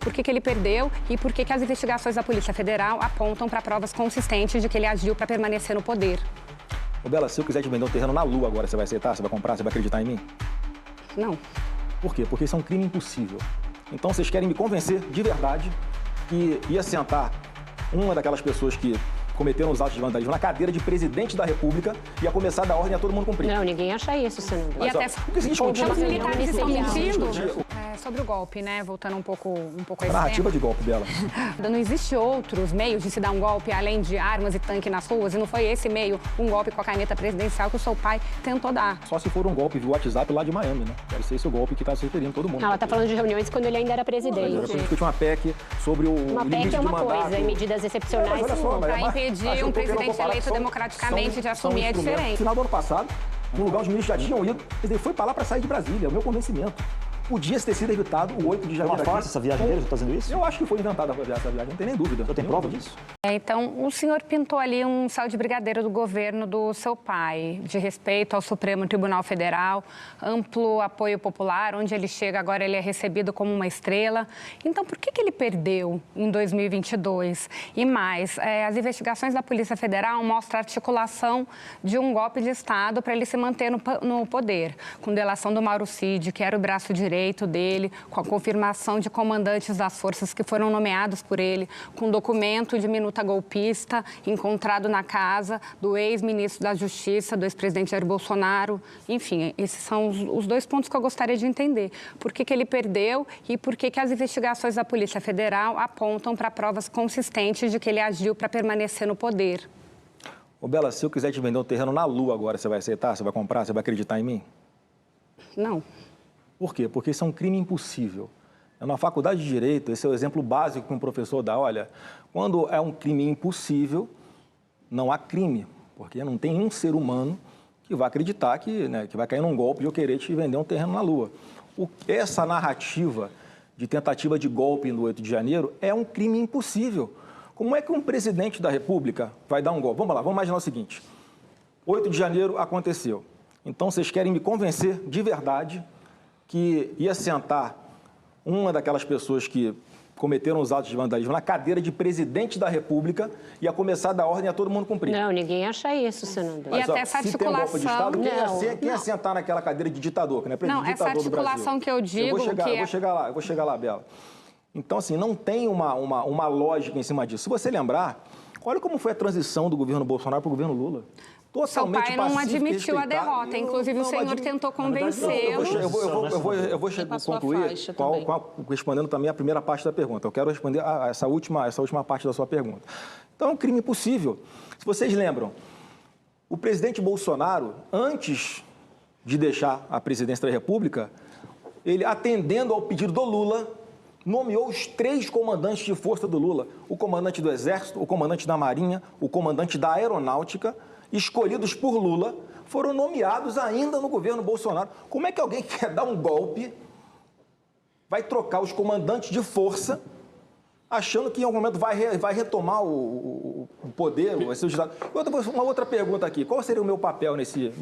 Por que ele perdeu e por que as investigações da Polícia Federal apontam para provas consistentes de que ele agiu para permanecer no poder. Ô Bela, se eu quiser te vender um terreno na Lua agora, você vai aceitar? Você vai comprar? Você vai acreditar em mim? Não. Por quê? Porque isso é um crime impossível. Então vocês querem me convencer de verdade que ia sentar uma daquelas pessoas que cometeram os atos de vandalismo na cadeira de presidente da República e ia começar a dar ordem a todo mundo cumprir. Não, ninguém acha isso, senador. E até o que se discutiu? Os militares estão mentindo sobre o golpe, né? Voltando um pouco a esse narrativa de golpe dela. Não existe outros meios de se dar um golpe além de armas e tanque nas ruas, e não foi esse meio, um golpe com a caneta presidencial que o seu pai tentou dar. Só se for um golpe via WhatsApp lá de Miami, né? Deve ser esse o golpe que está se referindo todo mundo. Ela está falando de reuniões quando ele ainda era presidente. Agora discute uma PEC sobre o uma limite PEC é uma de mandato. coisa, e medidas excepcionais para impedir um presidente eleito democraticamente de assumir é diferente. No final do ano passado, num lugar onde os ministros já tinham ido, ele foi para lá para sair de Brasília, é o meu convencimento. Podia ter sido evitado o 8 de janeiro. É uma farsa essa viagem dele, está fazendo isso? Eu acho que foi inventada essa viagem, não tem nem dúvida. Você tem prova disso? Então, o senhor pintou ali um céu de brigadeiro do governo do seu pai, de respeito ao Supremo Tribunal Federal, amplo apoio popular, onde ele chega agora ele é recebido como uma estrela. Então, por que ele perdeu em 2022? E mais, as investigações da Polícia Federal mostram a articulação de um golpe de Estado para ele se manter no poder, com delação do Mauro Cid, que era o braço direito dele, com a confirmação de comandantes das forças que foram nomeados por ele, com documento de minuta golpista encontrado na casa do ex-ministro da Justiça, do ex-presidente Jair Bolsonaro. Enfim, esses são os dois pontos que eu gostaria de entender. Por que ele perdeu e por que as investigações da Polícia Federal apontam para provas consistentes de que ele agiu para permanecer no poder. Ô Bela, se eu quiser te vender um terreno na Lua agora, você vai aceitar? Você vai comprar? Você vai acreditar em mim? Não. Por quê? Porque isso é um crime impossível. Na faculdade de Direito, esse é o exemplo básico que um professor dá. Olha, quando é um crime impossível, não há crime, porque não tem um ser humano que vai acreditar que vai cair num golpe de eu querer te vender um terreno na Lua. Essa narrativa de tentativa de golpe no 8 de janeiro é um crime impossível. Como é que um presidente da República vai dar um golpe? Vamos lá, vamos imaginar o seguinte. 8 de janeiro aconteceu. Então, vocês querem me convencer de verdade que ia sentar uma daquelas pessoas que cometeram os atos de vandalismo na cadeira de presidente da República e ia começar a dar ordem a todo mundo cumprir. Não, ninguém acha isso, senador. E até essa se tem um golpe de Estado, quem ia sentar naquela cadeira de ditador, que não é não, ditador essa articulação que eu digo... Eu vou chegar lá, Bela. Então, assim, não tem uma lógica em cima disso. Se você lembrar, olha como foi a transição do governo Bolsonaro para o governo Lula. Seu pai não admitiu a derrota, inclusive o senhor tentou convencê-lo. Eu vou concluir respondendo também a primeira parte da pergunta. Eu quero responder essa última parte da sua pergunta. Então, é um crime impossível. Se vocês lembram, o presidente Bolsonaro, antes de deixar a presidência da República, ele, atendendo ao pedido do Lula, nomeou os 3 comandantes de força do Lula. O comandante do Exército, o comandante da Marinha, o comandante da Aeronáutica, escolhidos por Lula, foram nomeados ainda no governo Bolsonaro. Como é que alguém que quer dar um golpe vai trocar os comandantes de força, achando que em algum momento vai retomar o poder, vai ser o Estado? Uma outra pergunta aqui. Qual seria o meu papel nesse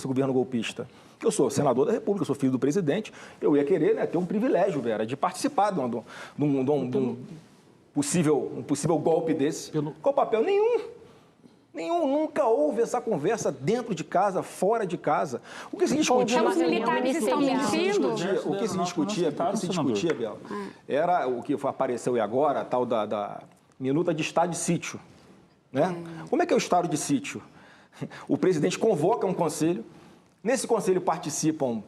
governo golpista? Eu sou senador da República, eu sou filho do presidente, eu ia querer ter um privilégio, Vera, de participar de um possível golpe desse. Qual o papel? Nenhum, nunca houve essa conversa dentro de casa, fora de casa. O que se discutia... Os militares estão mentindo? O que se discutia, Bela, era o que apareceu agora, a tal da minuta de estado de sítio. Né? Como é que é o estado de sítio? O presidente convoca um conselho, nesse conselho participam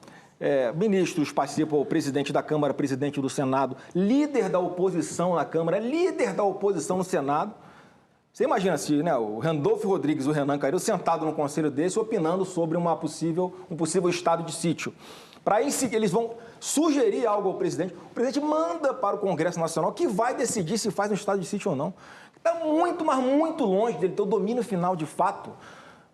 ministros, participa o presidente da Câmara, presidente do Senado, líder da oposição na Câmara, líder da oposição no Senado. Você imagina se o Randolfo Rodrigues e o Renan Calheiros sentados num conselho desse opinando sobre um possível estado de sítio. Para aí eles vão sugerir algo ao presidente. O presidente manda para o Congresso Nacional que vai decidir se faz um estado de sítio ou não. Está muito, mas muito longe dele ter o domínio final de fato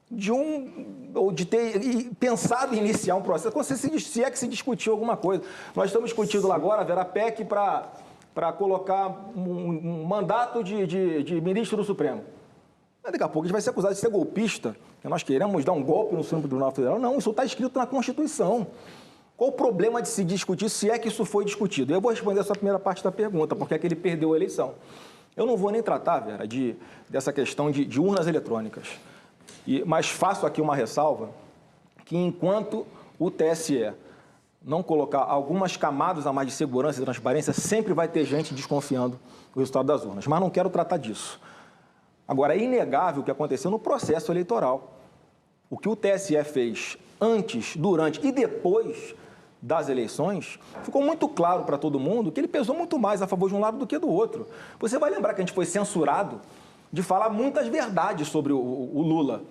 de ter pensado em iniciar um processo, se é que se discutiu alguma coisa. Nós estamos discutindo lá agora, Vera, a PEC para colocar um mandato de ministro do Supremo. Daqui a pouco a gente vai ser acusado de ser golpista, que nós queremos dar um golpe no Supremo Tribunal Federal. Não, isso está escrito na Constituição. Qual o problema de se discutir, se é que isso foi discutido? Eu vou responder a sua primeira parte da pergunta, porque é que ele perdeu a eleição. Eu não vou nem tratar, Vera, dessa questão de urnas eletrônicas. Mas faço aqui uma ressalva que enquanto o TSE não colocar algumas camadas a mais de segurança e transparência, sempre vai ter gente desconfiando do resultado das urnas. Mas não quero tratar disso. Agora, é inegável o que aconteceu no processo eleitoral. O que o TSE fez antes, durante e depois das eleições, ficou muito claro para todo mundo que ele pesou muito mais a favor de um lado do que do outro. Você vai lembrar que a gente foi censurado de falar muitas verdades sobre o Lula,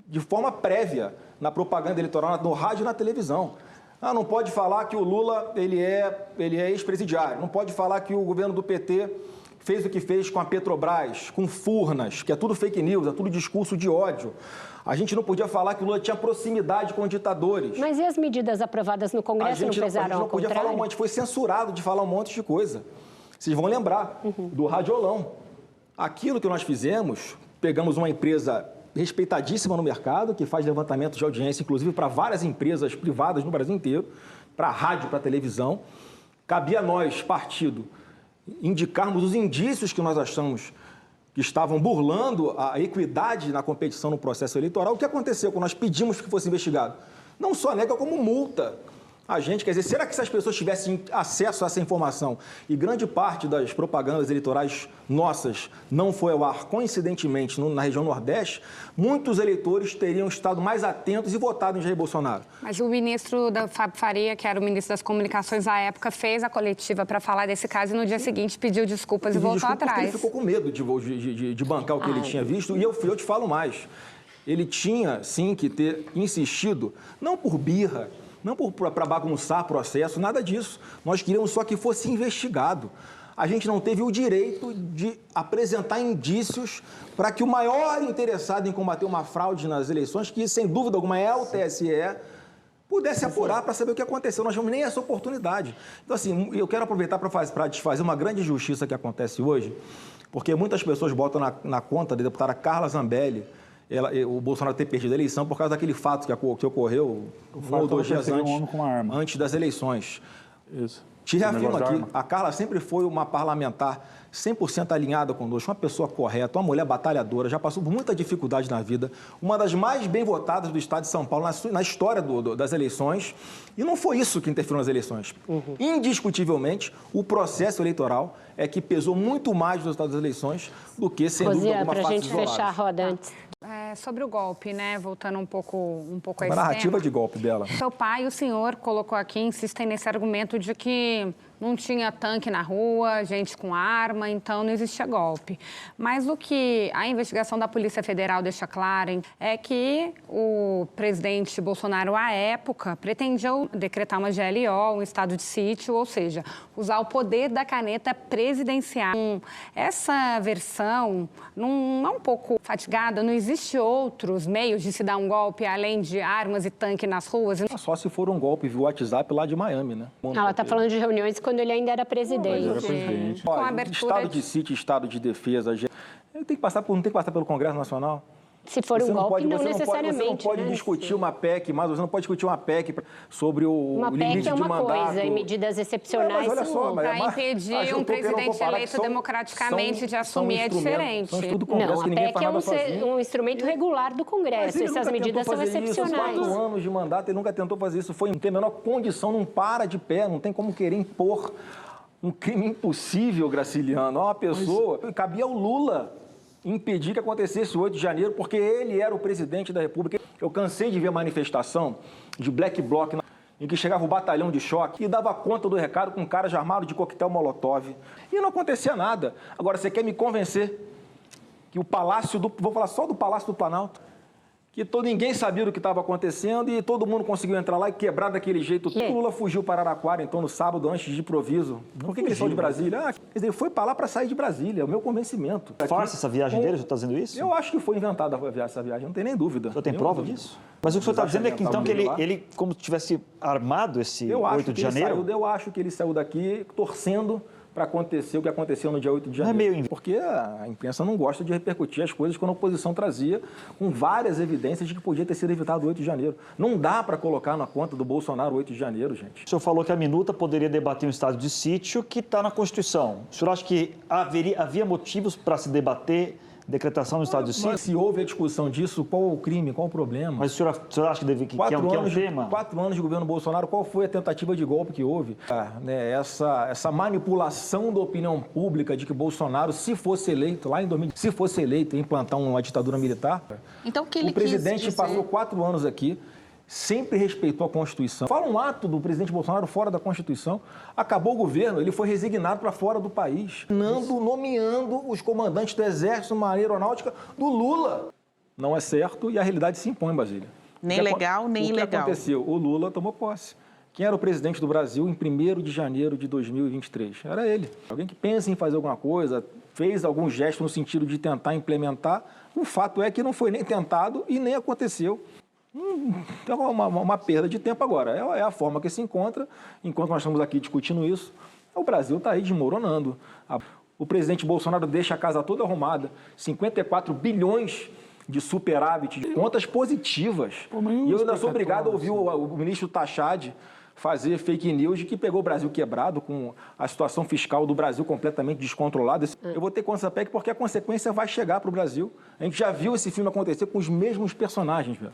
de forma prévia, na propaganda eleitoral, no rádio e na televisão. Não pode falar que o Lula ele é ex-presidiário, não pode falar que o governo do PT fez o que fez com a Petrobras, com Furnas, que é tudo fake news, é tudo discurso de ódio. A gente não podia falar que o Lula tinha proximidade com ditadores. Mas e as medidas aprovadas no Congresso não pesaram ao contrário? A gente não podia falar um monte, foi censurado de falar um monte de coisa. Vocês vão lembrar do radiolão. Aquilo que nós fizemos, pegamos uma empresa respeitadíssima no mercado, que faz levantamento de audiência, inclusive para várias empresas privadas no Brasil inteiro, para rádio, para televisão. Cabia a nós, partido, indicarmos os indícios que nós achamos que estavam burlando a equidade na competição no processo eleitoral. O que aconteceu quando nós pedimos que fosse investigado? Não só nega, como multa a gente. Quer dizer, será que se as pessoas tivessem acesso a essa informação e grande parte das propagandas eleitorais nossas não foi ao ar, coincidentemente, na região Nordeste, muitos eleitores teriam estado mais atentos e votado em Jair Bolsonaro. Mas o ministro Fábio Faria, que era o ministro das Comunicações à época, fez a coletiva para falar desse caso e no dia seguinte pediu desculpas e voltou atrás. Ele ficou com medo de bancar o que ele tinha visto. E eu te falo mais. Ele tinha, sim, que ter insistido, não por birra, não para bagunçar processo, nada disso. Nós queríamos só que fosse investigado. A gente não teve o direito de apresentar indícios para que o maior interessado em combater uma fraude nas eleições, que sem dúvida alguma é o TSE, pudesse apurar para saber o que aconteceu. Nós não tivemos nem essa oportunidade. Então, assim, eu quero aproveitar para desfazer uma grande injustiça que acontece hoje, porque muitas pessoas botam na conta da deputada Carla Zambelli o Bolsonaro ter perdido a eleição por causa daquele fato que ocorreu 1 ou 2 dias antes das eleições. Isso. Te reafirmo aqui, a Carla sempre foi uma parlamentar 100% alinhada conosco, uma pessoa correta, uma mulher batalhadora, já passou por muita dificuldade na vida, uma das mais bem votadas do estado de São Paulo na história das eleições, e não foi isso que interferiu nas eleições. Indiscutivelmente, o processo eleitoral é que pesou muito mais nos resultados das eleições do que, sem dúvida alguma, fatos isolados. Para a gente fechar a roda antes. Sobre o golpe, né? Voltando um pouco a esse narrativa tema. De golpe dela. Seu pai, o senhor, colocou aqui, insistem nesse argumento de que não tinha tanque na rua, gente com arma, então não existia golpe. Mas o que a investigação da Polícia Federal deixa claro é que o presidente Bolsonaro, à época, pretendia decretar uma GLO, um estado de sítio, ou seja, usar o poder da caneta presidencial. Essa versão não é um pouco fatigada? Não existe outros meios de se dar um golpe além de armas e tanque nas ruas? Só se for um golpe via WhatsApp lá de Miami, né? Ela está falando de reuniões quando ele ainda era presidente. Com a abertura estado de sítio, estado de defesa, não tem que passar pelo Congresso Nacional. Se for um golpe, não necessariamente. Você não pode discutir uma PEC, mas você não pode discutir uma PEC sobre o limite de mandato. Uma PEC é uma coisa, e medidas excepcionais mas olha só, para impedir um presidente eleito democraticamente de assumir é diferente. Não, a PEC é um instrumento regular do Congresso. Essas medidas são excepcionais. 4 anos de mandato, ele nunca tentou fazer isso. Não tem a menor condição, não para de pé, não tem como querer impor um crime impossível, Graciliano. Uma pessoa, cabia ao Lula impedir que acontecesse o 8 de janeiro, porque ele era o presidente da República. Eu cansei de ver manifestação de black bloc em que chegava o batalhão de choque e dava conta do recado com caras armados de coquetel molotov. E não acontecia nada. Agora, você quer me convencer que o Palácio vou falar só do Palácio do Planalto, que ninguém sabia do que estava acontecendo e todo mundo conseguiu entrar lá e quebrar daquele jeito. O Lula fugiu para Araraquara, então, no sábado, antes de improviso. Por que ele saiu de Brasília? Quer dizer, ele foi para lá para sair de Brasília, é o meu convencimento. Farsa essa viagem dele, você está dizendo isso? Eu acho que foi inventada essa viagem, não tem nem dúvida. O senhor tem prova disso? Mas o que o senhor está dizendo é que, então, que ele como se tivesse armado esse 8 de janeiro? Eu acho que ele saiu daqui torcendo para acontecer o que aconteceu no dia 8 de janeiro. Não é meio... Porque a imprensa não gosta de repercutir as coisas quando a oposição trazia com várias evidências de que podia ter sido evitado o 8 de janeiro. Não dá para colocar na conta do Bolsonaro o 8 de janeiro, gente. O senhor falou que a minuta poderia debater um estado de sítio que está na Constituição. O senhor acha que havia motivos para se debater decretação do estado de sítio? Mas se houve a discussão disso, qual o crime, qual o problema? Mas o senhor acha que é um tema? 4 anos de governo Bolsonaro, qual foi a tentativa de golpe que houve? Essa manipulação da opinião pública de que Bolsonaro, se fosse eleito, lá em 2000, se fosse eleito e implantar uma ditadura militar, então, que ele o presidente passou 4 anos aqui, sempre respeitou a Constituição. Fala um ato do presidente Bolsonaro fora da Constituição. Acabou o governo, ele foi resignado para fora do país, nomeando os comandantes do Exército, Marinha Aeronáutica do Lula. Não é certo e a realidade se impõe, Basília. Nem legal, nem ilegal. O que aconteceu? O Lula tomou posse. Quem era o presidente do Brasil em 1º de janeiro de 2023? Era ele. Alguém que pensa em fazer alguma coisa, fez algum gesto no sentido de tentar implementar. O fato é que não foi nem tentado e nem aconteceu. Então, é uma perda de tempo agora. É a forma que se encontra. Enquanto nós estamos aqui discutindo isso, o Brasil está aí desmoronando. O presidente Bolsonaro deixa a casa toda arrumada, 54 bilhões de superávit, de contas positivas. E eu ainda sou obrigado a ouvir o ministro Tachad fazer fake news de que pegou o Brasil quebrado, com a situação fiscal do Brasil completamente descontrolada. Eu vou ter conta PEC porque a consequência vai chegar para o Brasil. A gente já viu esse filme acontecer com os mesmos personagens, velho.